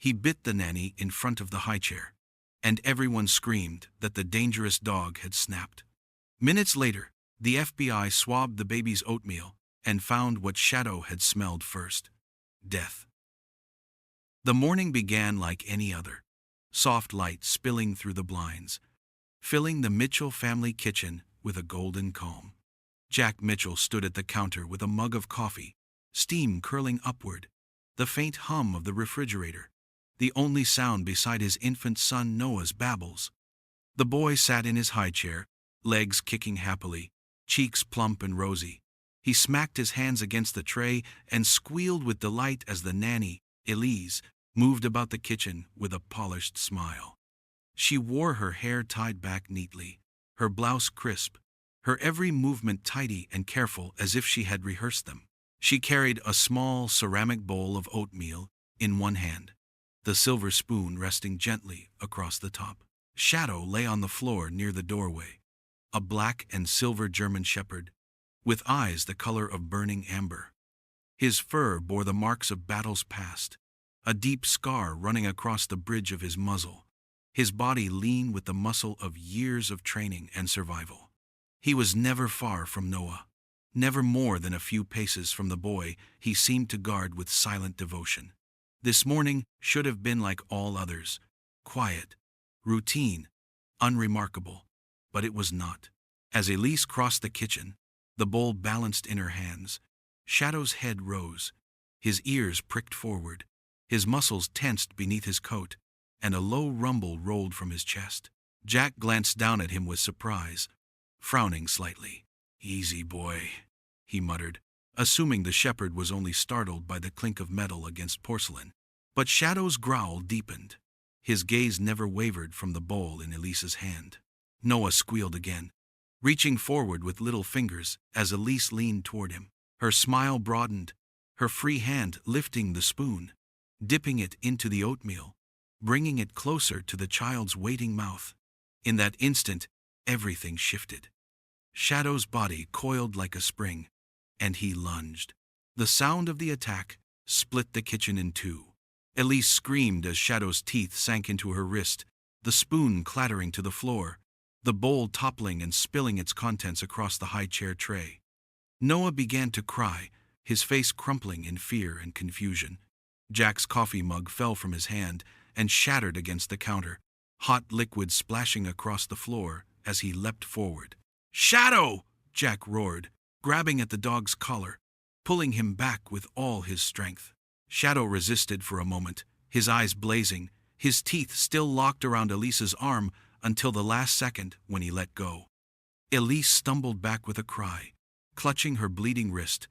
He bit the nanny in front of the high chair, and everyone screamed that the dangerous dog had snapped. Minutes later, the FBI swabbed the baby's oatmeal and found what Shadow had smelled first: death. The morning began like any other, soft light spilling through the blinds, filling the Mitchell family kitchen with a golden calm. Jack Mitchell stood at the counter with a mug of coffee, steam curling upward, the faint hum of the refrigerator, the only sound beside his infant son Noah's babbles. The boy sat in his high chair, legs kicking happily, cheeks plump and rosy. He smacked his hands against the tray and squealed with delight as the nanny, Elise, moved about the kitchen with a polished smile. She wore her hair tied back neatly, her blouse crisp, her every movement tidy and careful as if she had rehearsed them. She carried a small ceramic bowl of oatmeal in one hand, the silver spoon resting gently across the top. Shadow lay on the floor near the doorway, a black and silver German shepherd, with eyes the color of burning amber. His fur bore the marks of battles past, a deep scar running across the bridge of his muzzle, his body lean with the muscle of years of training and survival. He was never far from Noah, never more than a few paces from the boy he seemed to guard with silent devotion. This morning should have been like all others, quiet, routine, unremarkable, but it was not. As Elise crossed the kitchen, the bowl balanced in her hands, Shadow's head rose, his ears pricked forward, his muscles tensed beneath his coat, and a low rumble rolled from his chest. Jack glanced down at him with surprise, frowning slightly. "Easy, boy," he muttered, assuming the shepherd was only startled by the clink of metal against porcelain. But Shadow's growl deepened. His gaze never wavered from the bowl in Elise's hand. Noah squealed again, reaching forward with little fingers as Elise leaned toward him. Her smile broadened, her free hand lifting the spoon, dipping it into the oatmeal, bringing it closer to the child's waiting mouth. In that instant, everything shifted. Shadow's body coiled like a spring, and he lunged. The sound of the attack split the kitchen in two. Elise screamed as Shadow's teeth sank into her wrist, the spoon clattering to the floor, the bowl toppling and spilling its contents across the high chair tray. Noah began to cry, his face crumpling in fear and confusion. Jack's coffee mug fell from his hand and shattered against the counter, hot liquid splashing across the floor as he leapt forward. "Shadow!" Jack roared, grabbing at the dog's collar, pulling him back with all his strength. Shadow resisted for a moment, his eyes blazing, his teeth still locked around Elise's arm until the last second when he let go. Elise stumbled back with a cry, clutching her bleeding wrist,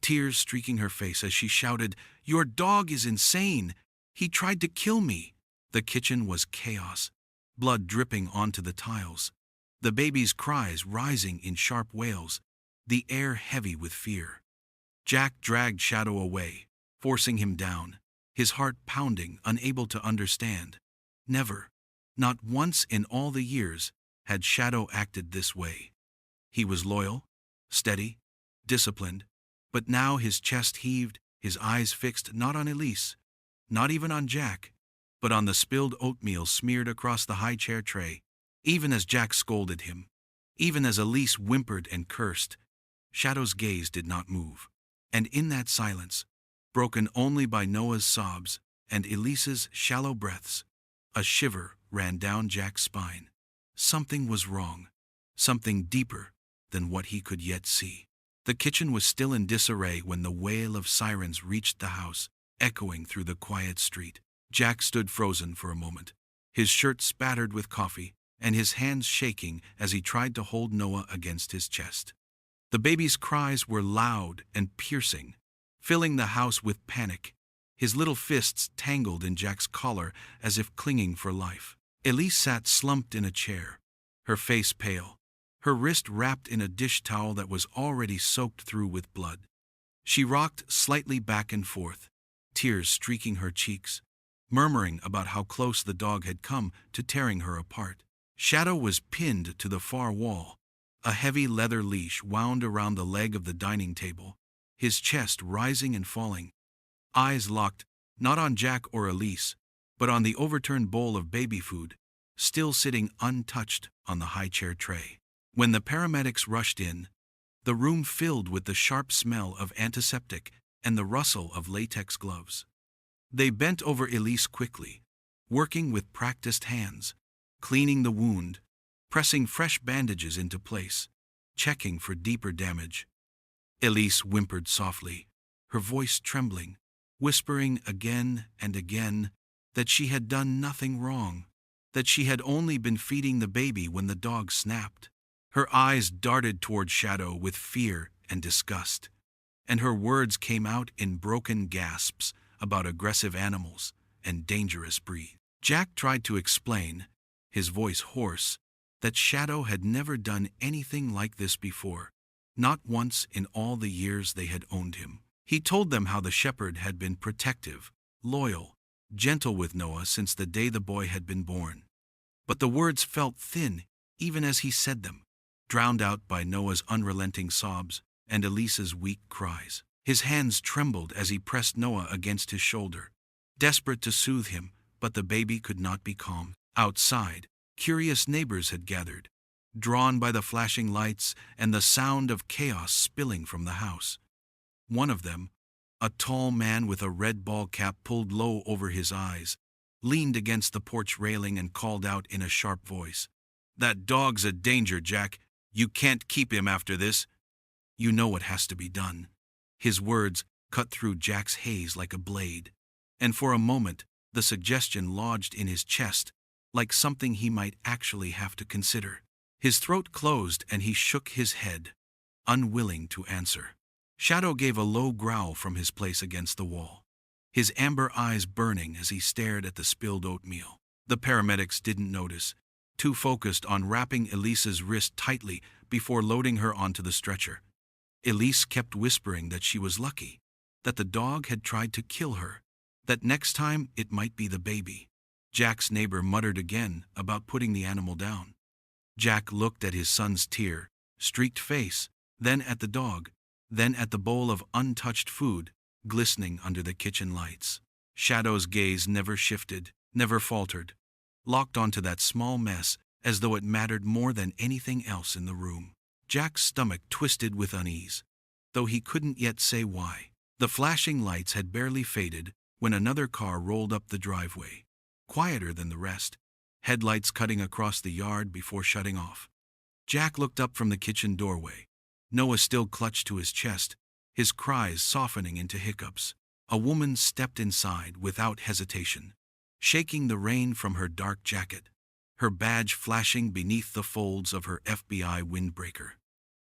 tears streaking her face as she shouted, "Your dog is insane! He tried to kill me!" The kitchen was chaos, blood dripping onto the tiles, the baby's cries rising in sharp wails, the air heavy with fear. Jack dragged Shadow away, forcing him down, his heart pounding, unable to understand. Never, not once in all the years, had Shadow acted this way. He was loyal, steady, disciplined, but now his chest heaved, his eyes fixed not on Elise, not even on Jack, but on the spilled oatmeal smeared across the high chair tray. Even as Jack scolded him, even as Elise whimpered and cursed, Shadow's gaze did not move. And in that silence, broken only by Noah's sobs and Elise's shallow breaths, a shiver ran down Jack's spine. Something was wrong, something deeper than what he could yet see. The kitchen was still in disarray when the wail of sirens reached the house, echoing through the quiet street. Jack stood frozen for a moment, his shirt spattered with coffee, and his hands shaking as he tried to hold Noah against his chest. The baby's cries were loud and piercing, filling the house with panic, his little fists tangled in Jack's collar as if clinging for life. Elise sat slumped in a chair, her face pale, her wrist wrapped in a dish towel that was already soaked through with blood. She rocked slightly back and forth, tears streaking her cheeks, murmuring about how close the dog had come to tearing her apart. Shadow was pinned to the far wall, a heavy leather leash wound around the leg of the dining table, his chest rising and falling, eyes locked not on Jack or Elise, but on the overturned bowl of baby food, still sitting untouched on the high chair tray. When the paramedics rushed in, the room filled with the sharp smell of antiseptic and the rustle of latex gloves. They bent over Elise quickly, working with practiced hands, cleaning the wound, pressing fresh bandages into place, checking for deeper damage. Elise whimpered softly, her voice trembling, whispering again and again that she had done nothing wrong, that she had only been feeding the baby when the dog snapped. Her eyes darted toward Shadow with fear and disgust, and her words came out in broken gasps about aggressive animals and dangerous breeds. Jack tried to explain, his voice hoarse, that Shadow had never done anything like this before, not once in all the years they had owned him. He told them how the shepherd had been protective, loyal, gentle with Noah since the day the boy had been born. But the words felt thin even as he said them, drowned out by Noah's unrelenting sobs and Elise's weak cries. His hands trembled as he pressed Noah against his shoulder, desperate to soothe him, but the baby could not be calmed. Outside, curious neighbors had gathered, drawn by the flashing lights and the sound of chaos spilling from the house. One of them, a tall man with a red ball cap pulled low over his eyes, leaned against the porch railing and called out in a sharp voice, "That dog's a danger, Jack. You can't keep him after this. You know what has to be done." His words cut through Jack's haze like a blade, and for a moment the suggestion lodged in his chest like something he might actually have to consider. His throat closed and he shook his head, unwilling to answer. Shadow gave a low growl from his place against the wall, his amber eyes burning as he stared at the spilled oatmeal. The paramedics didn't notice, too focused on wrapping Elise's wrist tightly before loading her onto the stretcher. Elise kept whispering that she was lucky, that the dog had tried to kill her, that next time it might be the baby. Jack's neighbor muttered again about putting the animal down. Jack looked at his son's tear-streaked face, then at the dog, then at the bowl of untouched food glistening under the kitchen lights. Shadow's gaze never shifted, never faltered, locked onto that small mess as though it mattered more than anything else in the room. Jack's stomach twisted with unease, though he couldn't yet say why. The flashing lights had barely faded when another car rolled up the driveway, quieter than the rest, headlights cutting across the yard before shutting off. Jack looked up from the kitchen doorway. Noah still clutched to his chest, his cries softening into hiccups. A woman stepped inside without hesitation, shaking the rain from her dark jacket, her badge flashing beneath the folds of her FBI windbreaker.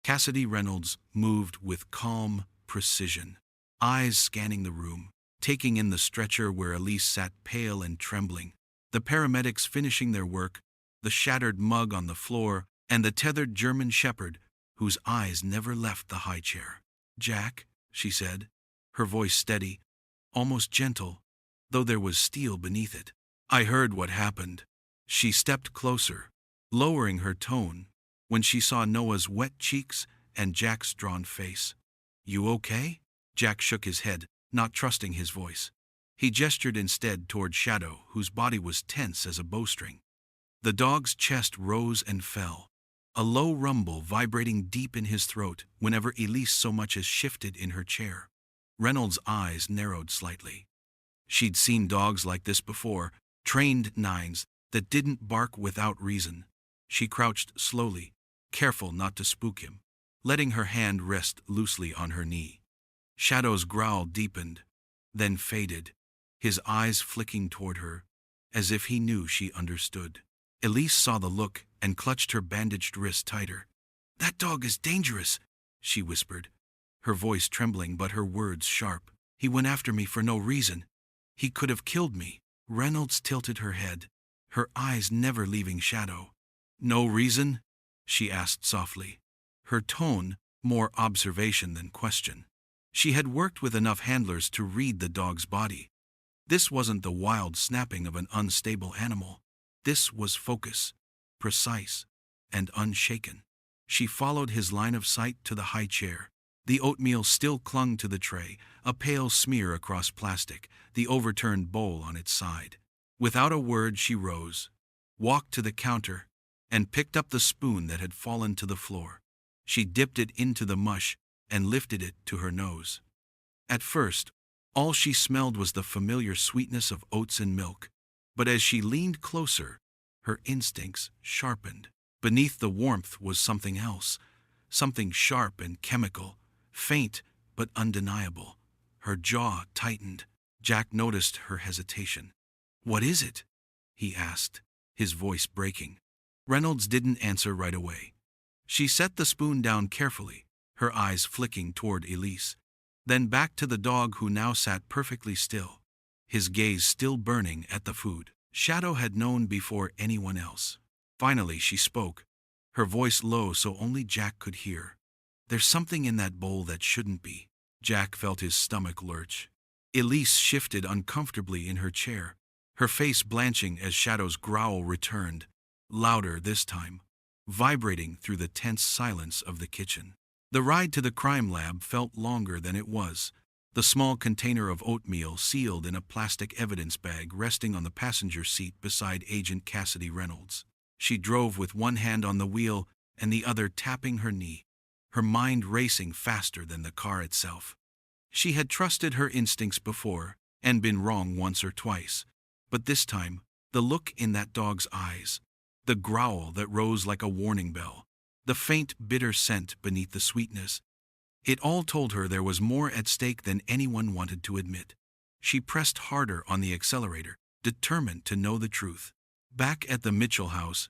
Cassidy Reynolds moved with calm precision, eyes scanning the room, taking in the stretcher where Elise sat pale and trembling, the paramedics finishing their work, the shattered mug on the floor, and the tethered German shepherd whose eyes never left the high chair. "Jack," she said, her voice steady, almost gentle, though there was steel beneath it. "I heard what happened." She stepped closer, lowering her tone, when she saw Noah's wet cheeks and Jack's drawn face. "You okay?" Jack shook his head, not trusting his voice. He gestured instead toward Shadow, whose body was tense as a bowstring. The dog's chest rose and fell, a low rumble vibrating deep in his throat whenever Elise so much as shifted in her chair. Reynolds' eyes narrowed slightly. She'd seen dogs like this before, trained nines that didn't bark without reason. She crouched slowly, careful not to spook him, letting her hand rest loosely on her knee. Shadow's growl deepened, then faded, his eyes flicking toward her, as if he knew she understood. Elise saw the look and clutched her bandaged wrist tighter. "That dog is dangerous," she whispered, her voice trembling but her words sharp. "He went after me for no reason. He could have killed me." Reynolds tilted her head, her eyes never leaving Shadow. "No reason?" she asked softly, her tone more observation than question. She had worked with enough handlers to read the dog's body. This wasn't the wild snapping of an unstable animal. This was focus, precise, and unshaken. She followed his line of sight to the high chair. The oatmeal still clung to the tray, a pale smear across plastic, the overturned bowl on its side. Without a word, she rose, walked to the counter, and picked up the spoon that had fallen to the floor. She dipped it into the mush and lifted it to her nose. At first, all she smelled was the familiar sweetness of oats and milk, but as she leaned closer, her instincts sharpened. Beneath the warmth was something else, something sharp and chemical, faint but undeniable. Her jaw tightened. Jack noticed her hesitation. "What is it?" he asked, his voice breaking. Reynolds didn't answer right away. She set the spoon down carefully, her eyes flicking toward Elise, then back to the dog who now sat perfectly still, his gaze still burning at the food. Shadow had known before anyone else. Finally she spoke, her voice low so only Jack could hear. "There's something in that bowl that shouldn't be." Jack felt his stomach lurch. Elise shifted uncomfortably in her chair, her face blanching as Shadow's growl returned, louder this time, vibrating through the tense silence of the kitchen. The ride to the crime lab felt longer than it was, the small container of oatmeal sealed in a plastic evidence bag resting on the passenger seat beside Agent Cassidy Reynolds. She drove with one hand on the wheel and the other tapping her knee, her mind racing faster than the car itself. She had trusted her instincts before and been wrong once or twice, but this time, the look in that dog's eyes, the growl that rose like a warning bell, the faint, bitter scent beneath the sweetness, it all told her there was more at stake than anyone wanted to admit. She pressed harder on the accelerator, determined to know the truth. Back at the Mitchell house,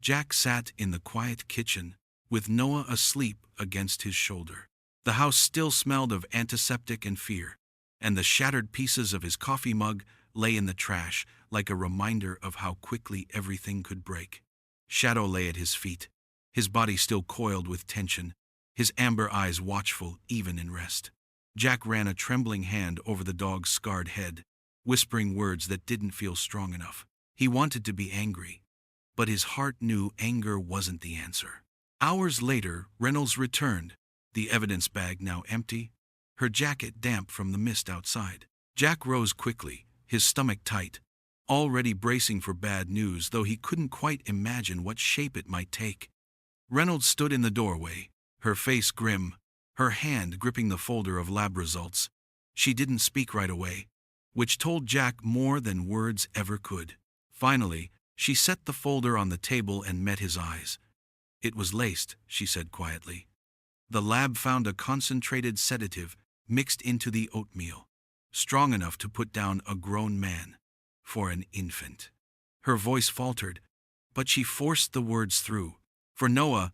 Jack sat in the quiet kitchen, with Noah asleep against his shoulder. The house still smelled of antiseptic and fear, and the shattered pieces of his coffee mug lay in the trash like a reminder of how quickly everything could break. Shadow lay at his feet, his body still coiled with tension, his amber eyes watchful even in rest. Jack ran a trembling hand over the dog's scarred head, whispering words that didn't feel strong enough. He wanted to be angry, but his heart knew anger wasn't the answer. Hours later, Reynolds returned, the evidence bag now empty, her jacket damp from the mist outside. Jack rose quickly, his stomach tight, already bracing for bad news, though he couldn't quite imagine what shape it might take. Reynolds stood in the doorway, her face grim, her hand gripping the folder of lab results. She didn't speak right away, which told Jack more than words ever could. Finally, she set the folder on the table and met his eyes. "It was laced," she said quietly. "The lab found a concentrated sedative mixed into the oatmeal, strong enough to put down a grown man for an infant." Her voice faltered, but she forced the words through. For Noah,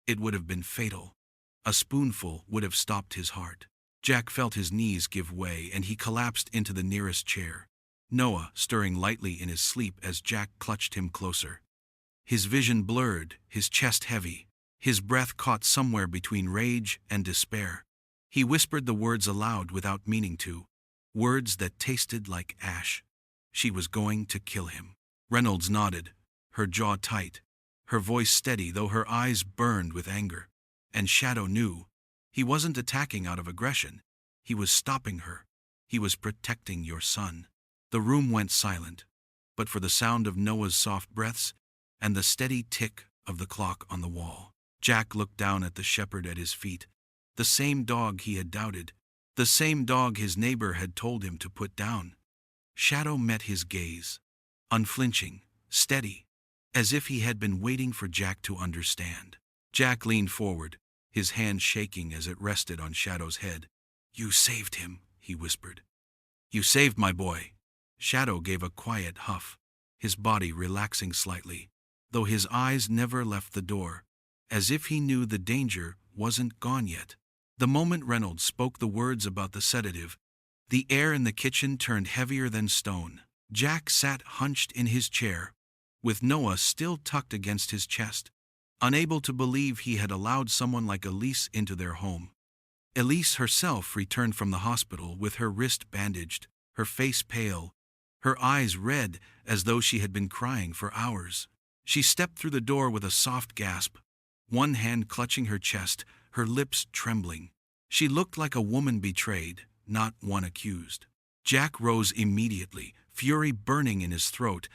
it would have been fatal. A spoonful would have stopped his heart. Jack felt his knees give way and he collapsed into the nearest chair, Noah stirring lightly in his sleep as Jack clutched him closer. His vision blurred, his chest heavy, his breath caught somewhere between rage and despair. He whispered the words aloud without meaning to, words that tasted like ash. She was going to kill him. Reynolds nodded, her jaw tight, her voice steady though her eyes burned with anger. And Shadow knew, he wasn't attacking out of aggression. He was stopping her. He was protecting your son. The room went silent, but for the sound of Noah's soft breaths and the steady tick of the clock on the wall. Jack looked down at the shepherd at his feet, the same dog he had doubted, the same dog his neighbor had told him to put down. Shadow met his gaze, unflinching, steady, as if he had been waiting for Jack to understand. Jack leaned forward, his hand shaking as it rested on Shadow's head. "You saved him," he whispered. "You saved my boy." Shadow gave a quiet huff, his body relaxing slightly, though his eyes never left the door, as if he knew the danger wasn't gone yet. The moment Reynolds spoke the words about the sedative, the air in the kitchen turned heavier than stone. Jack sat hunched in his chair, with Noah still tucked against his chest, unable to believe he had allowed someone like Elise into their home. Elise herself returned from the hospital with her wrist bandaged, her face pale, her eyes red as though she had been crying for hours. She stepped through the door with a soft gasp, one hand clutching her chest, her lips trembling. She looked like a woman betrayed, not one accused. Jack rose immediately, fury burning in his throat,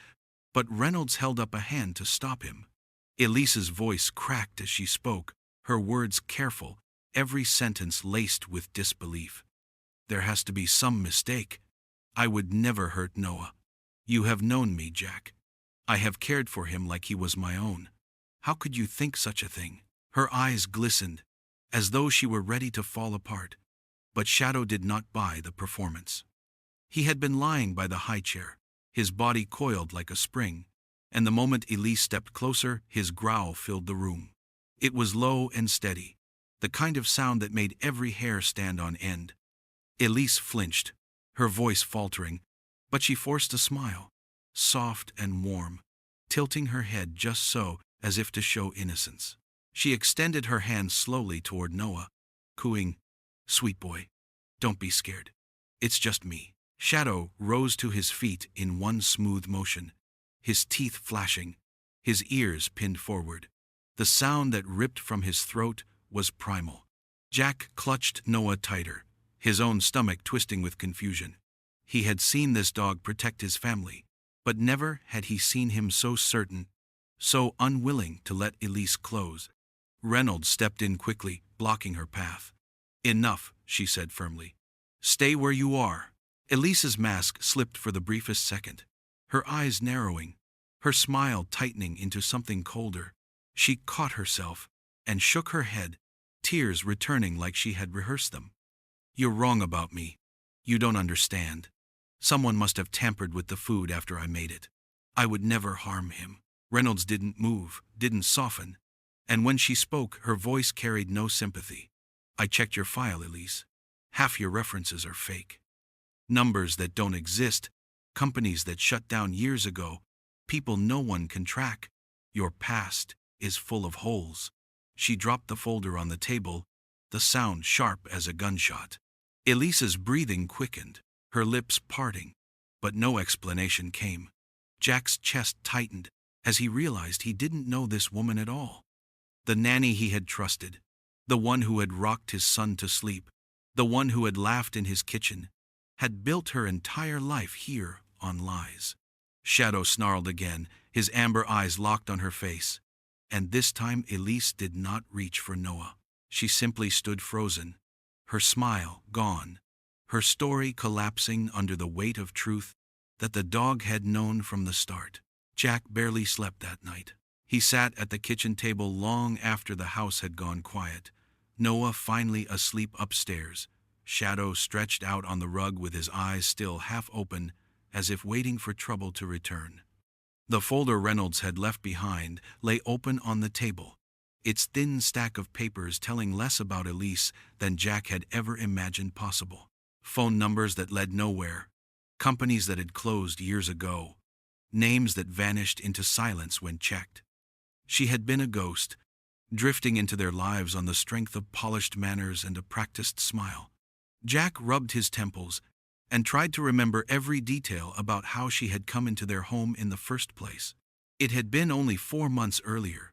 but Reynolds held up a hand to stop him. Elise's voice cracked as she spoke, her words careful, every sentence laced with disbelief. "There has to be some mistake. I would never hurt Noah. You have known me, Jack. I have cared for him like he was my own. How could you think such a thing?" Her eyes glistened, as though she were ready to fall apart. But Shadow did not buy the performance. He had been lying by the high chair, his body coiled like a spring, and the moment Elise stepped closer, his growl filled the room. It was low and steady, the kind of sound that made every hair stand on end. Elise flinched, her voice faltering, but she forced a smile, soft and warm, tilting her head just so, as if to show innocence. She extended her hand slowly toward Noah, cooing, "Sweet boy, don't be scared. It's just me." Shadow rose to his feet in one smooth motion, his teeth flashing, his ears pinned forward. The sound that ripped from his throat was primal. Jack clutched Noah tighter, his own stomach twisting with confusion. He had seen this dog protect his family, but never had he seen him so certain, so unwilling to let Elise close. Reynolds stepped in quickly, blocking her path. "Enough," she said firmly. "Stay where you are." Elise's mask slipped for the briefest second, her eyes narrowing, her smile tightening into something colder. She caught herself and shook her head, tears returning like she had rehearsed them. "You're wrong about me. You don't understand. Someone must have tampered with the food after I made it. I would never harm him." Reynolds didn't move, didn't soften, and when she spoke, her voice carried no sympathy. "I checked your file, Elise. Half your references are fake. Numbers that don't exist, companies that shut down years ago, people no one can track. Your past is full of holes." She dropped the folder on the table, the sound sharp as a gunshot. Elise's breathing quickened, her lips parting, but no explanation came. Jack's chest tightened as he realized he didn't know this woman at all. The nanny he had trusted, the one who had rocked his son to sleep, the one who had laughed in his kitchen, had built her entire life here on lies. Shadow snarled again, his amber eyes locked on her face. And this time Elise did not reach for Noah. She simply stood frozen, her smile gone, her story collapsing under the weight of truth that the dog had known from the start. Jack barely slept that night. He sat at the kitchen table long after the house had gone quiet, Noah finally asleep upstairs, Shadow stretched out on the rug with his eyes still half open, as if waiting for trouble to return. The folder Reynolds had left behind lay open on the table, its thin stack of papers telling less about Elise than Jack had ever imagined possible. Phone numbers that led nowhere, companies that had closed years ago, names that vanished into silence when checked. She had been a ghost, drifting into their lives on the strength of polished manners and a practiced smile. Jack rubbed his temples and tried to remember every detail about how she had come into their home in the first place. It had been only 4 months earlier,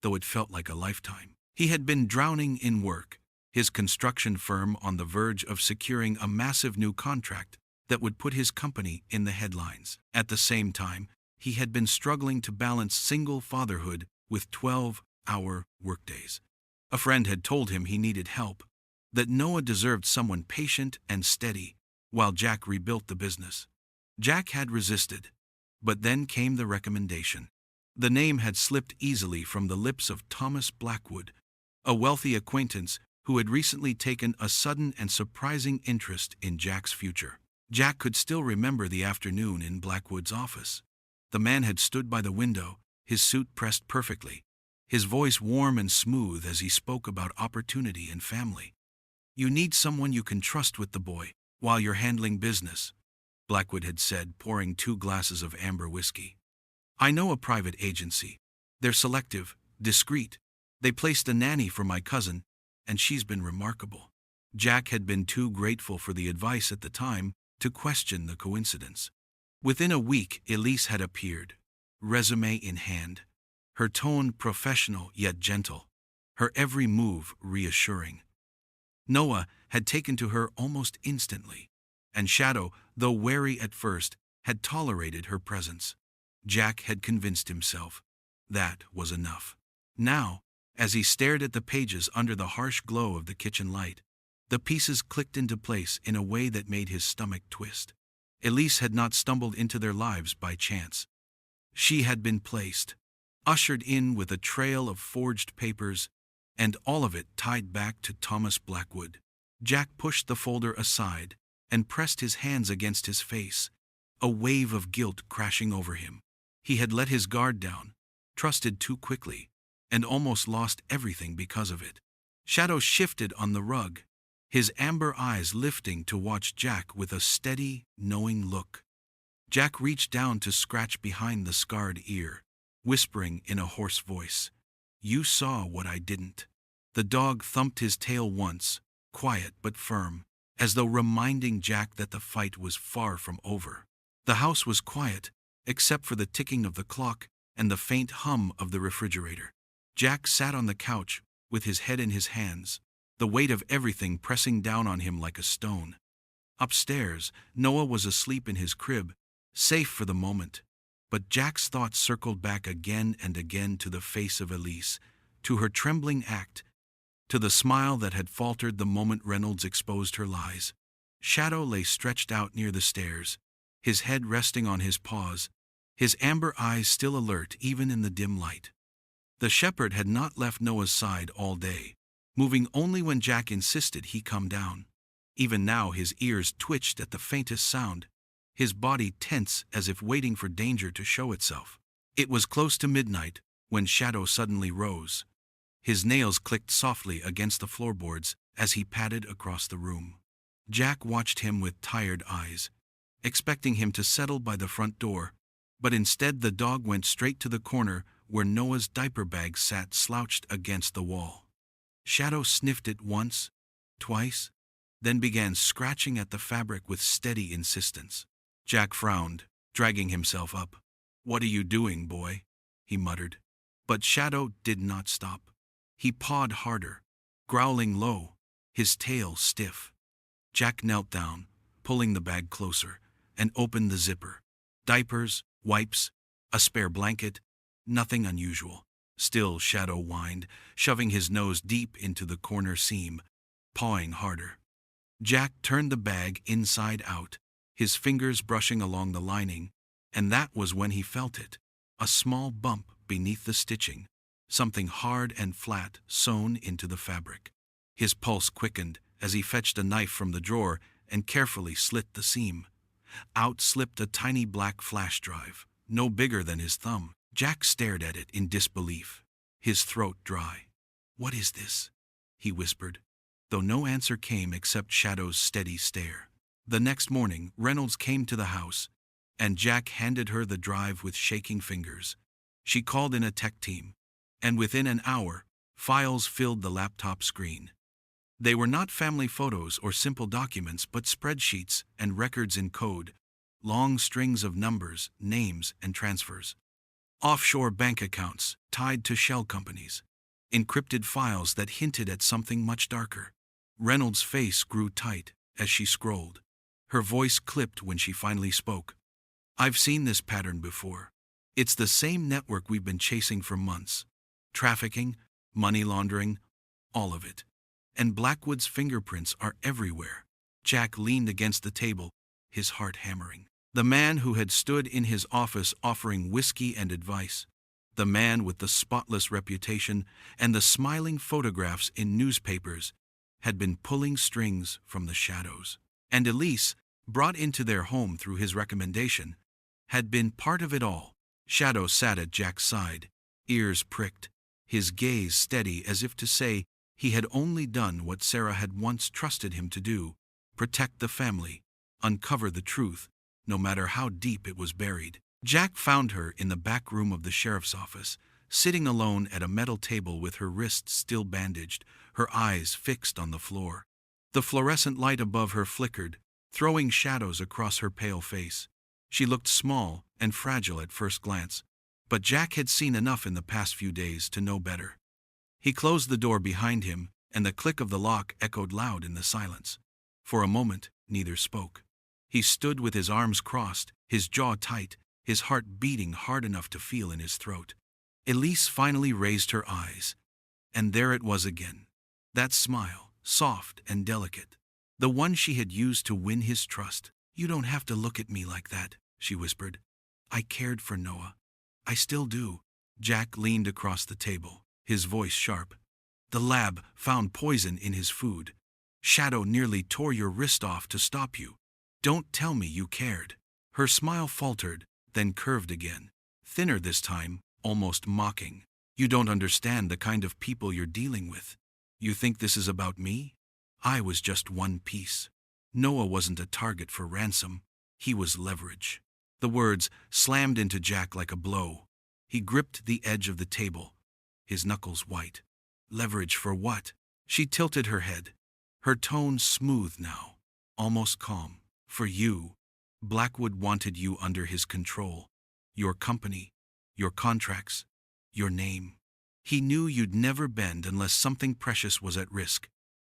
though it felt like a lifetime. He had been drowning in work, his construction firm on the verge of securing a massive new contract that would put his company in the headlines. At the same time, he had been struggling to balance single fatherhood with 12-hour workdays. A friend had told him he needed help, that Noah deserved someone patient and steady, while Jack rebuilt the business. Jack had resisted, but then came the recommendation. The name had slipped easily from the lips of Thomas Blackwood, a wealthy acquaintance who had recently taken a sudden and surprising interest in Jack's future. Jack could still remember the afternoon in Blackwood's office. The man had stood by the window, his suit pressed perfectly, his voice warm and smooth as he spoke about opportunity and family. "You need someone you can trust with the boy, while you're handling business," Blackwood had said, pouring 2 glasses of amber whiskey. "I know a private agency. They're selective, discreet. They placed a nanny for my cousin, and she's been remarkable." Jack had been too grateful for the advice at the time to question the coincidence. Within a week, Elise had appeared, resume in hand, her tone professional yet gentle, her every move reassuring. Noah had taken to her almost instantly, and Shadow, though wary at first, had tolerated her presence. Jack had convinced himself that was enough. Now, as he stared at the pages under the harsh glow of the kitchen light, the pieces clicked into place in a way that made his stomach twist. Elise had not stumbled into their lives by chance. She had been placed, ushered in with a trail of forged papers, and all of it tied back to Thomas Blackwood. Jack pushed the folder aside and pressed his hands against his face, a wave of guilt crashing over him. He had let his guard down, trusted too quickly, and almost lost everything because of it. Shadow shifted on the rug, his amber eyes lifting to watch Jack with a steady, knowing look. Jack reached down to scratch behind the scarred ear, whispering in a hoarse voice, "You saw what I didn't." The dog thumped his tail once, quiet but firm, as though reminding Jack that the fight was far from over. The house was quiet, except for the ticking of the clock and the faint hum of the refrigerator. Jack sat on the couch, with his head in his hands, the weight of everything pressing down on him like a stone. Upstairs, Noah was asleep in his crib, safe for the moment, but Jack's thoughts circled back again and again to the face of Elise, to her trembling act, to the smile that had faltered the moment Reynolds exposed her lies. Shadow lay stretched out near the stairs, his head resting on his paws, his amber eyes still alert even in the dim light. The shepherd had not left Noah's side all day, moving only when Jack insisted he come down. Even now his ears twitched at the faintest sound, his body tense as if waiting for danger to show itself. It was close to midnight when Shadow suddenly rose. His nails clicked softly against the floorboards as he padded across the room. Jack watched him with tired eyes, expecting him to settle by the front door, but instead the dog went straight to the corner where Noah's diaper bag sat slouched against the wall. Shadow sniffed it once, twice, then began scratching at the fabric with steady insistence. Jack frowned, dragging himself up. "What are you doing, boy?" he muttered. But Shadow did not stop. He pawed harder, growling low, his tail stiff. Jack knelt down, pulling the bag closer, and opened the zipper. Diapers, wipes, a spare blanket, nothing unusual. Still Shadow whined, shoving his nose deep into the corner seam, pawing harder. Jack turned the bag inside out, his fingers brushing along the lining, and that was when he felt it, a small bump beneath the stitching, something hard and flat sewn into the fabric. His pulse quickened as he fetched a knife from the drawer and carefully slit the seam. Out slipped a tiny black flash drive, no bigger than his thumb. Jack stared at it in disbelief, his throat dry. "What is this?" he whispered, though no answer came except Shadow's steady stare. The next morning, Reynolds came to the house, and Jack handed her the drive with shaking fingers. She called in a tech team, and within an hour, files filled the laptop screen. They were not family photos or simple documents, but spreadsheets and records in code, long strings of numbers, names, and transfers. Offshore bank accounts tied to shell companies. Encrypted files that hinted at something much darker. Reynolds' face grew tight as she scrolled. Her voice clipped when she finally spoke. "I've seen this pattern before. It's the same network we've been chasing for months. Trafficking, money laundering, all of it. And Blackwood's fingerprints are everywhere." Jack leaned against the table, his heart hammering. The man who had stood in his office offering whiskey and advice, the man with the spotless reputation and the smiling photographs in newspapers, had been pulling strings from the shadows. And Elise, brought into their home through his recommendation, had been part of it all. Shadow sat at Jack's side, ears pricked, his gaze steady as if to say he had only done what Sarah had once trusted him to do, protect the family, uncover the truth, no matter how deep it was buried. Jack found her in the back room of the sheriff's office, sitting alone at a metal table with her wrists still bandaged, her eyes fixed on the floor. The fluorescent light above her flickered, throwing shadows across her pale face. She looked small and fragile at first glance, but Jack had seen enough in the past few days to know better. He closed the door behind him, and the click of the lock echoed loud in the silence. For a moment, neither spoke. He stood with his arms crossed, his jaw tight, his heart beating hard enough to feel in his throat. Elise finally raised her eyes, and there it was again. That smile, soft and delicate. The one she had used to win his trust. "You don't have to look at me like that," she whispered. "I cared for Noah. I still do." Jack leaned across the table, his voice sharp. "The lab found poison in his food. Shadow nearly tore your wrist off to stop you. Don't tell me you cared." Her smile faltered, then curved again. Thinner this time, almost mocking. "You don't understand the kind of people you're dealing with. You think this is about me? I was just one piece. Noah wasn't a target for ransom. He was leverage." The words slammed into Jack like a blow. He gripped the edge of the table, his knuckles white. "Leverage for what?" She tilted her head, her tone smooth now, almost calm. "For you. Blackwood wanted you under his control. Your company, your contracts, your name. He knew you'd never bend unless something precious was at risk.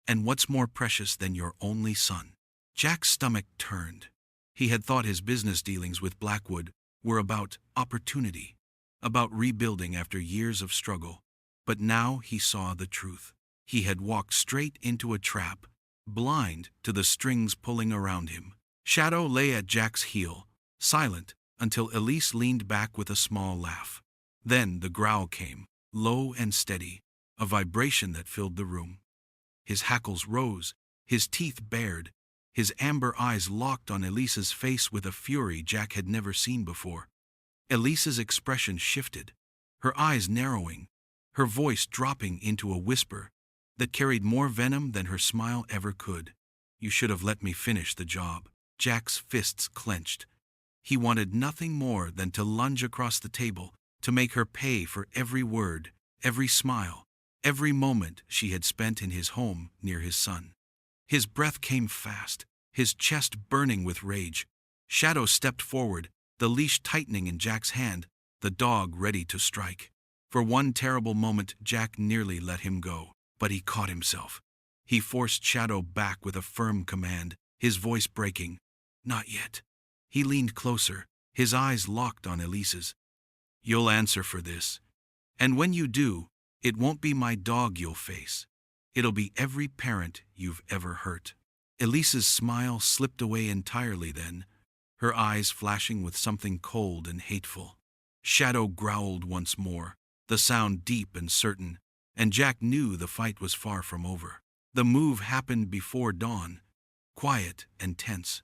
And what's more precious than your only son?" Jack's stomach turned. He had thought his business dealings with Blackwood were about opportunity, about rebuilding after years of struggle. But now he saw the truth. He had walked straight into a trap, blind to the strings pulling around him. Shadow lay at Jack's heel, silent, until Elise leaned back with a small laugh. Then the growl came, low and steady, a vibration that filled the room. His hackles rose, his teeth bared, his amber eyes locked on Elise's face with a fury Jack had never seen before. Elise's expression shifted, her eyes narrowing, her voice dropping into a whisper that carried more venom than her smile ever could. "You should have let me finish the job." Jack's fists clenched. He wanted nothing more than to lunge across the table, to make her pay for every word, every smile, every moment she had spent in his home near his son. His breath came fast, his chest burning with rage. Shadow stepped forward, the leash tightening in Jack's hand, the dog ready to strike. For one terrible moment, Jack nearly let him go, but he caught himself. He forced Shadow back with a firm command, his voice breaking. "Not yet." He leaned closer, his eyes locked on Elise's. "You'll answer for this. And when you do, it won't be my dog you'll face. It'll be every parent you've ever hurt." Elise's smile slipped away entirely then, her eyes flashing with something cold and hateful. Shadow growled once more, the sound deep and certain, and Jack knew the fight was far from over. The move happened before dawn, quiet and tense.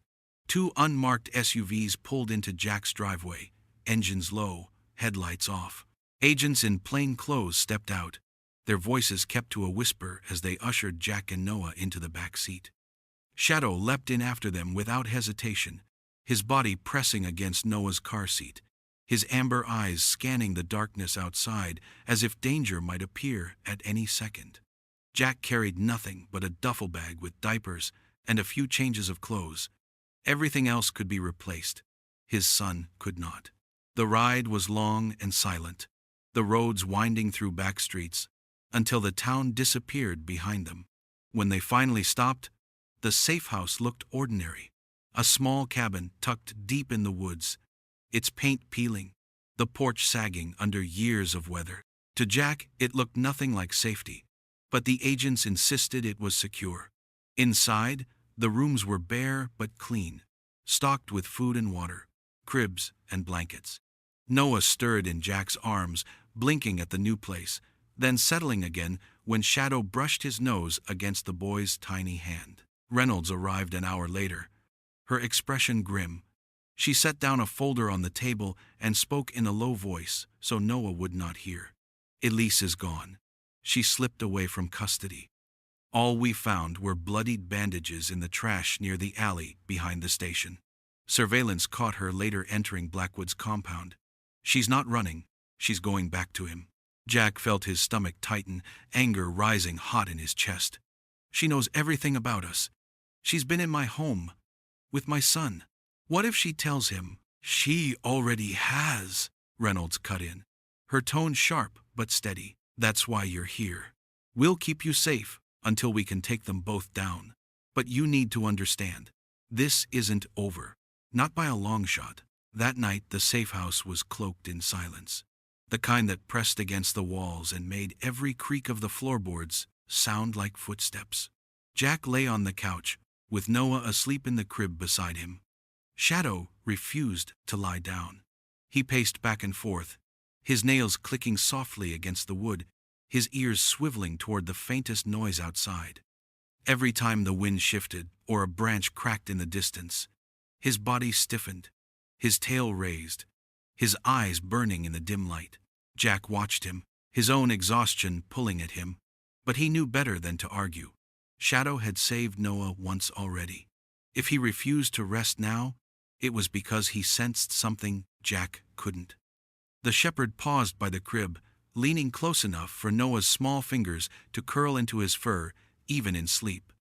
Two unmarked SUVs pulled into Jack's driveway, engines low, headlights off. Agents in plain clothes stepped out, their voices kept to a whisper as they ushered Jack and Noah into the back seat. Shadow leapt in after them without hesitation, his body pressing against Noah's car seat, his amber eyes scanning the darkness outside as if danger might appear at any second. Jack carried nothing but a duffel bag with diapers and a few changes of clothes. Everything else could be replaced. His son could not. The ride was long and silent, the roads winding through back streets, until the town disappeared behind them. When they finally stopped, the safe house looked ordinary. A small cabin tucked deep in the woods, its paint peeling, the porch sagging under years of weather. To Jack, it looked nothing like safety, but the agents insisted it was secure. Inside, the rooms were bare but clean, stocked with food and water, cribs and blankets. Noah stirred in Jack's arms, blinking at the new place, then settling again when Shadow brushed his nose against the boy's tiny hand. Reynolds arrived an hour later, her expression grim. She set down a folder on the table and spoke in a low voice so Noah would not hear. "Elise is gone. She slipped away from custody. All we found were bloodied bandages in the trash near the alley behind the station. Surveillance caught her later entering Blackwood's compound. She's not running, she's going back to him." Jack felt his stomach tighten, anger rising hot in his chest. "She knows everything about us. She's been in my home, with my son. What if she tells him?" "She already has," Reynolds cut in, her tone sharp but steady. "That's why you're here. We'll keep you safe until we can take them both down. But you need to understand. This isn't over. Not by a long shot. That night the safe house was cloaked in silence. The kind that pressed against the walls and made every creak of the floorboards sound like footsteps. Jack lay on the couch, with Noah asleep in the crib beside him. Shadow refused to lie down. He paced back and forth, his nails clicking softly against the wood, his ears swiveling toward the faintest noise outside. Every time the wind shifted or a branch cracked in the distance, his body stiffened, his tail raised, his eyes burning in the dim light. Jack watched him, his own exhaustion pulling at him, but he knew better than to argue. Shadow had saved Noah once already. If he refused to rest now, it was because he sensed something Jack couldn't. The shepherd paused by the crib, leaning close enough for Noah's small fingers to curl into his fur, even in sleep.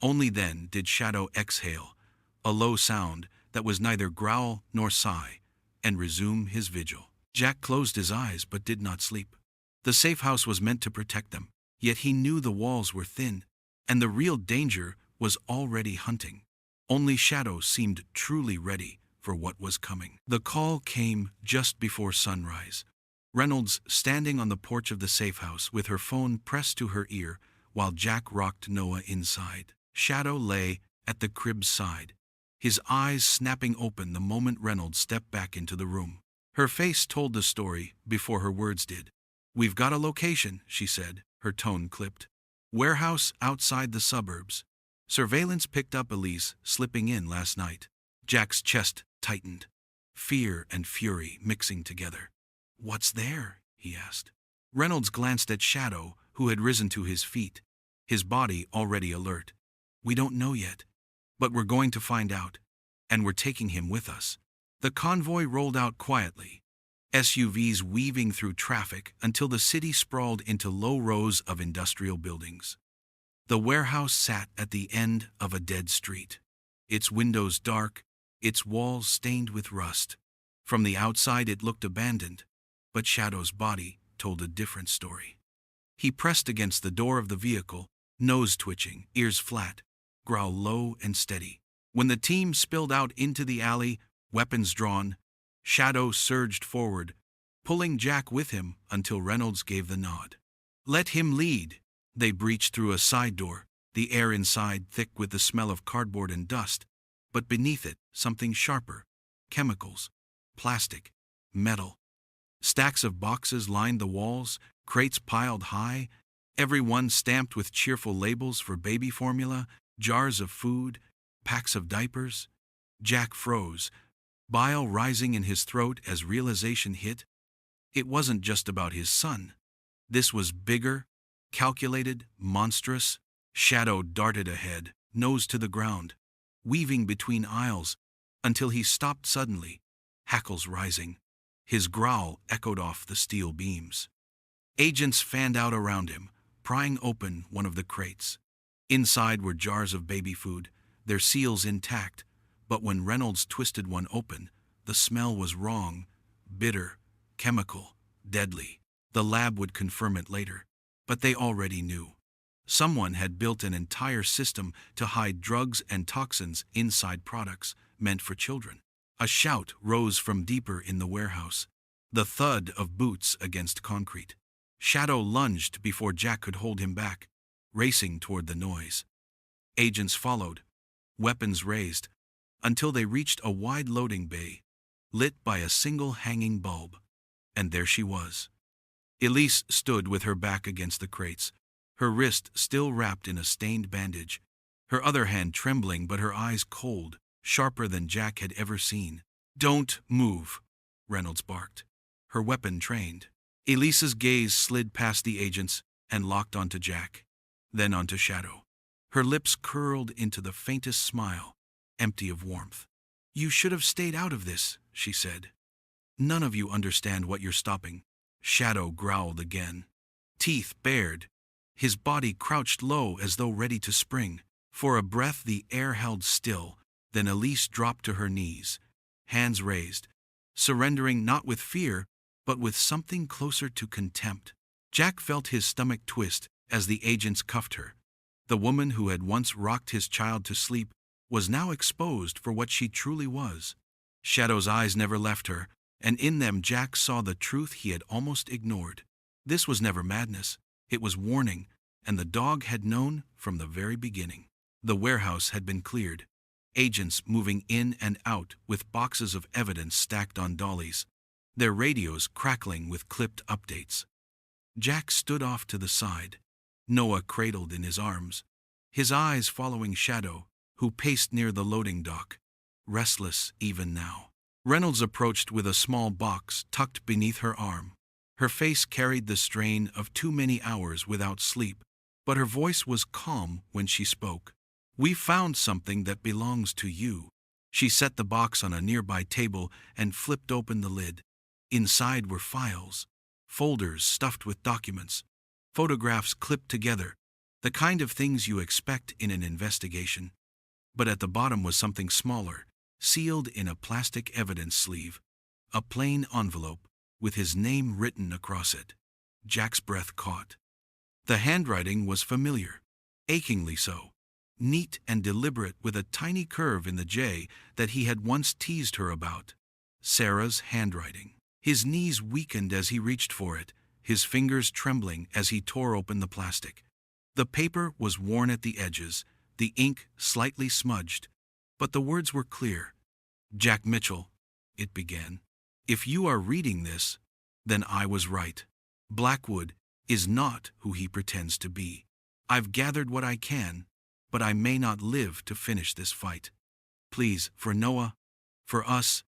Only then did Shadow exhale, a low sound that was neither growl nor sigh, and resume his vigil. Jack closed his eyes but did not sleep. The safe house was meant to protect them, yet he knew the walls were thin, and the real danger was already hunting. Only Shadow seemed truly ready for what was coming. The call came just before sunrise. Reynolds standing on the porch of the safe house with her phone pressed to her ear while Jack rocked Noah inside. Shadow lay at the crib's side, his eyes snapping open the moment Reynolds stepped back into the room. Her face told the story before her words did. "We've got a location," she said, her tone clipped. "Warehouse outside the suburbs. Surveillance picked up Elise slipping in last night." Jack's chest tightened, fear and fury mixing together. "What's there?" he asked. Reynolds glanced at Shadow, who had risen to his feet, his body already alert. "We don't know yet, but we're going to find out, and we're taking him with us." The convoy rolled out quietly, SUVs weaving through traffic until the city sprawled into low rows of industrial buildings. The warehouse sat at the end of a dead street, its windows dark, its walls stained with rust. From the outside it looked abandoned, but Shadow's body told a different story. He pressed against the door of the vehicle, nose twitching, ears flat, growl low and steady. When the team spilled out into the alley, weapons drawn, Shadow surged forward, pulling Jack with him until Reynolds gave the nod. "Let him lead." They breached through a side door, the air inside thick with the smell of cardboard and dust, but beneath it something sharper: chemicals, plastic, metal. Stacks of boxes lined the walls, crates piled high, every one stamped with cheerful labels for baby formula, jars of food, packs of diapers. Jack froze, bile rising in his throat as realization hit. It wasn't just about his son. This was bigger, calculated, monstrous. Shadow darted ahead, nose to the ground, weaving between aisles, until he stopped suddenly, hackles rising. His growl echoed off the steel beams. Agents fanned out around him, prying open one of the crates. Inside were jars of baby food, their seals intact, but when Reynolds twisted one open, the smell was wrong, bitter, chemical, deadly. The lab would confirm it later, but they already knew. Someone had built an entire system to hide drugs and toxins inside products meant for children. A shout rose from deeper in the warehouse, the thud of boots against concrete. Shadow lunged before Jack could hold him back, racing toward the noise. Agents followed, weapons raised, until they reached a wide loading bay, lit by a single hanging bulb. And there she was. Elise stood with her back against the crates, her wrist still wrapped in a stained bandage, her other hand trembling but her eyes cold, sharper than Jack had ever seen. "Don't move," Reynolds barked, her weapon trained. Elise's gaze slid past the agents and locked onto Jack, then onto Shadow. Her lips curled into the faintest smile, empty of warmth. "You should have stayed out of this," she said. "None of you understand what you're stopping." Shadow growled again, teeth bared, his body crouched low as though ready to spring. For a breath the air held still, then Elise dropped to her knees, hands raised, surrendering not with fear, but with something closer to contempt. Jack felt his stomach twist as the agents cuffed her. The woman who had once rocked his child to sleep was now exposed for what she truly was. Shadow's eyes never left her, and in them Jack saw the truth he had almost ignored. This was never madness, it was warning, and the dog had known from the very beginning. The warehouse had been cleared, agents moving in and out with boxes of evidence stacked on dollies, their radios crackling with clipped updates. Jack stood off to the side, Noah cradled in his arms, his eyes following Shadow, who paced near the loading dock, restless even now. Reynolds approached with a small box tucked beneath her arm. Her face carried the strain of too many hours without sleep, but her voice was calm when she spoke. "We found something that belongs to you." She set the box on a nearby table and flipped open the lid. Inside were files, folders stuffed with documents, photographs clipped together, the kind of things you expect in an investigation. But at the bottom was something smaller, sealed in a plastic evidence sleeve, a plain envelope with his name written across it. Jack's breath caught. The handwriting was familiar, achingly so, neat and deliberate with a tiny curve in the J that he had once teased her about. Sarah's handwriting. His knees weakened as he reached for it, his fingers trembling as he tore open the plastic. The paper was worn at the edges, the ink slightly smudged, but the words were clear. "Jack Mitchell," it began. "If you are reading this, then I was right. Blackwood is not who he pretends to be. I've gathered what I can, but I may not live to finish this fight. Please, for Noah, for us,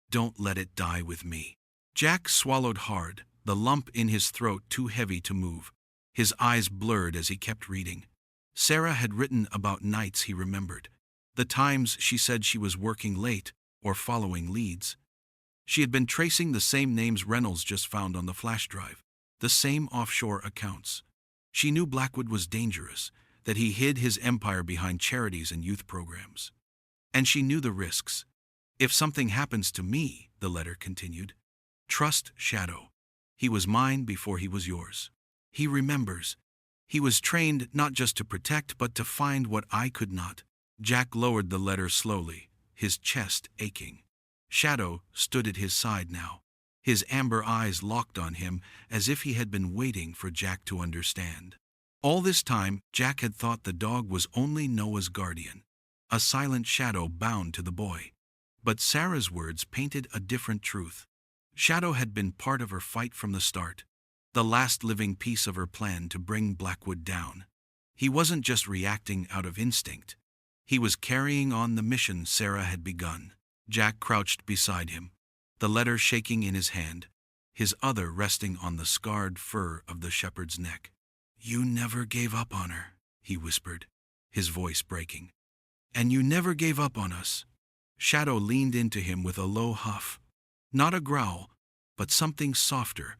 don't let it die with me." Jack swallowed hard, the lump in his throat too heavy to move. His eyes blurred as he kept reading. Sarah had written about nights he remembered, the times she said she was working late or following leads. She had been tracing the same names Reynolds just found on the flash drive, the same offshore accounts. She knew Blackwood was dangerous, that he hid his empire behind charities and youth programs. And she knew the risks. "If something happens to me," the letter continued, "trust Shadow. He was mine before he was yours. He remembers. He was trained not just to protect but to find what I could not." Jack lowered the letter slowly, his chest aching. Shadow stood at his side now, his amber eyes locked on him as if he had been waiting for Jack to understand. All this time, Jack had thought the dog was only Noah's guardian, a silent shadow bound to the boy. But Sarah's words painted a different truth. Shadow had been part of her fight from the start, the last living piece of her plan to bring Blackwood down. He wasn't just reacting out of instinct. He was carrying on the mission Sarah had begun. Jack crouched beside him, the letter shaking in his hand, his other resting on the scarred fur of the shepherd's neck. "You never gave up on her," he whispered, his voice breaking. "And you never gave up on us." Shadow leaned into him with a low huff. Not a growl, but something softer,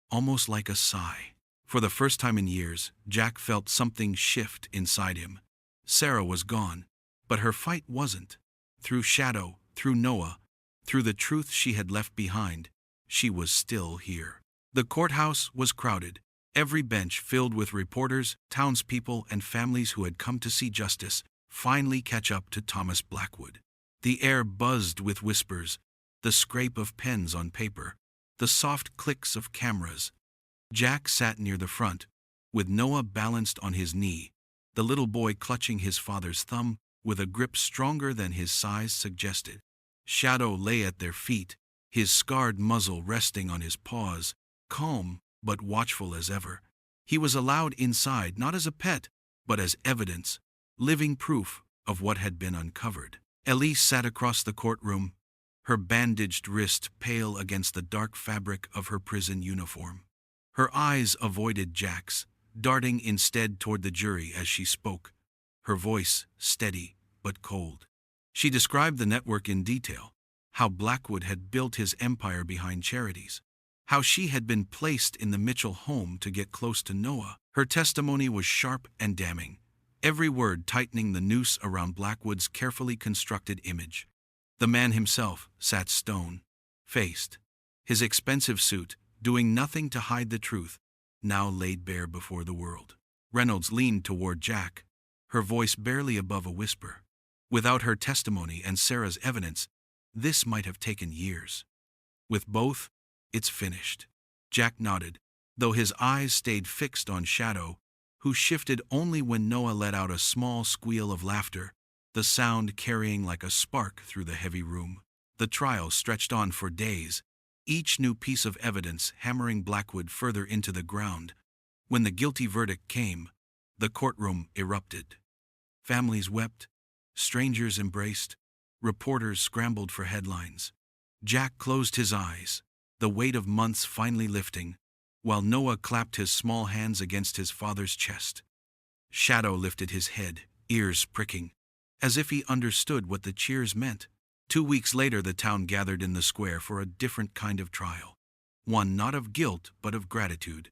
almost like a sigh. For the first time in years, Jack felt something shift inside him. Sarah was gone, but her fight wasn't. Through Shadow, through Noah, through the truth she had left behind, she was still here. The courthouse was crowded, every bench filled with reporters, townspeople, and families who had come to see justice finally catch up to Thomas Blackwood. The air buzzed with whispers, the scrape of pens on paper, the soft clicks of cameras. Jack sat near the front, with Noah balanced on his knee, the little boy clutching his father's thumb with a grip stronger than his size suggested. Shadow lay at their feet, his scarred muzzle resting on his paws, calm but watchful as ever. He was allowed inside not as a pet, but as evidence, living proof of what had been uncovered. Elise sat across the courtroom, her bandaged wrist pale against the dark fabric of her prison uniform. Her eyes avoided Jack's, darting instead toward the jury as she spoke, her voice steady but cold. She described the network in detail, how Blackwood had built his empire behind charities, how she had been placed in the Mitchell home to get close to Noah. Her testimony was sharp and damning, every word tightening the noose around Blackwood's carefully constructed image. The man himself sat stone-faced, his expensive suit, doing nothing to hide the truth, now laid bare before the world. Reynolds leaned toward Jack, her voice barely above a whisper. Without her testimony and Sarah's evidence, this might have taken years. With both, it's finished. Jack nodded, though his eyes stayed fixed on Shadow, who shifted only when Noah let out a small squeal of laughter, the sound carrying like a spark through the heavy room. The trial stretched on for days, each new piece of evidence hammering Blackwood further into the ground. When the guilty verdict came, the courtroom erupted. Families wept, strangers embraced, reporters scrambled for headlines. Jack closed his eyes, the weight of months finally lifting, while Noah clapped his small hands against his father's chest. Shadow lifted his head, ears pricking, as if he understood what the cheers meant. 2 weeks later, the town gathered in the square for a different kind of trial. One not of guilt, but of gratitude.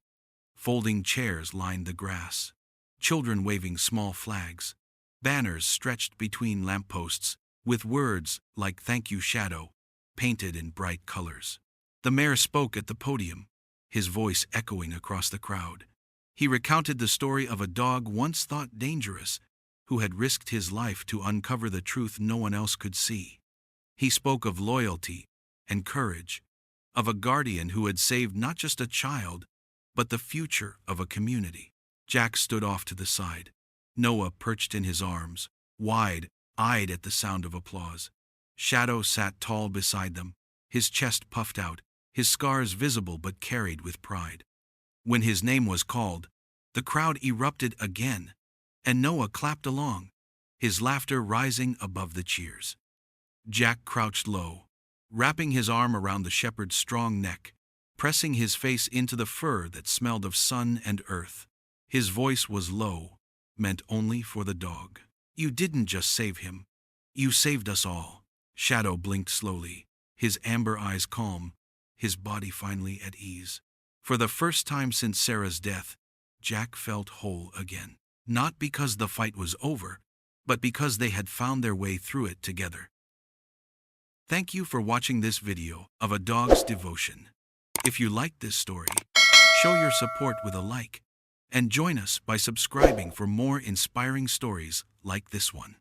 Folding chairs lined the grass. Children waving small flags. Banners stretched between lampposts, with words like "Thank you, Shadow," painted in bright colors. The mayor spoke at the podium, his voice echoing across the crowd. He recounted the story of a dog once thought dangerous, who had risked his life to uncover the truth no one else could see. He spoke of loyalty and courage, of a guardian who had saved not just a child, but the future of a community. Jack stood off to the side. Noah perched in his arms, wide-eyed at the sound of applause. Shadow sat tall beside them, his chest puffed out, his scars visible but carried with pride. When his name was called, the crowd erupted again, and Noah clapped along, his laughter rising above the cheers. Jack crouched low, wrapping his arm around the shepherd's strong neck, pressing his face into the fur that smelled of sun and earth. His voice was low, meant only for the dog. "You didn't just save him. You saved us all." Shadow blinked slowly, his amber eyes calm, his body finally at ease. For the first time since Sarah's death, Jack felt whole again. Not because the fight was over, but because they had found their way through it together. Thank you for watching this video of a dog's devotion. If you liked this story, show your support with a like, and join us by subscribing for more inspiring stories like this one.